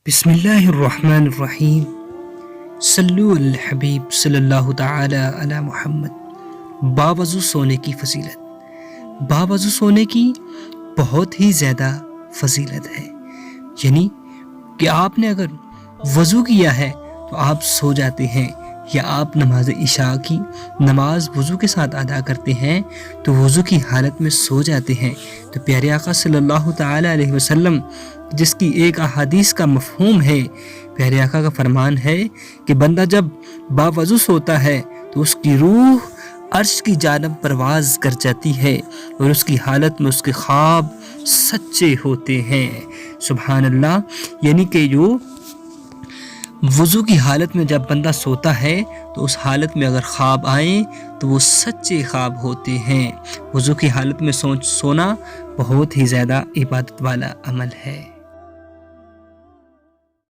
بسم اللہ الرحمن الرحیم صلو علی الحبیب صلی اللہ تعالی علی محمد۔ باوضو سونے کی فضیلت۔ باوضو سونے کی بہت ہی زیادہ فضیلت ہے، یعنی کہ آپ نے اگر وضو کیا ہے تو آپ سو جاتے ہیں، یا آپ نماز عشاء کی نماز وضو کے ساتھ ادا کرتے ہیں تو وضو کی حالت میں سو جاتے ہیں، تو پیارے آقا صلی اللہ تعالی علیہ وسلم جس کی ایک احادیث کا مفہوم ہے، پیارے آقا کا فرمان ہے کہ بندہ جب باوضو سوتا ہے تو اس کی روح عرش کی جانب پرواز کر جاتی ہے اور اس کی حالت میں اس کے خواب سچے ہوتے ہیں۔ سبحان اللہ، یعنی کہ جو وضو کی حالت میں جب بندہ سوتا ہے تو اس حالت میں اگر خواب آئیں تو وہ سچے خواب ہوتے ہیں۔ وضو کی حالت میں سونا بہت ہی زیادہ عبادت والا عمل ہے۔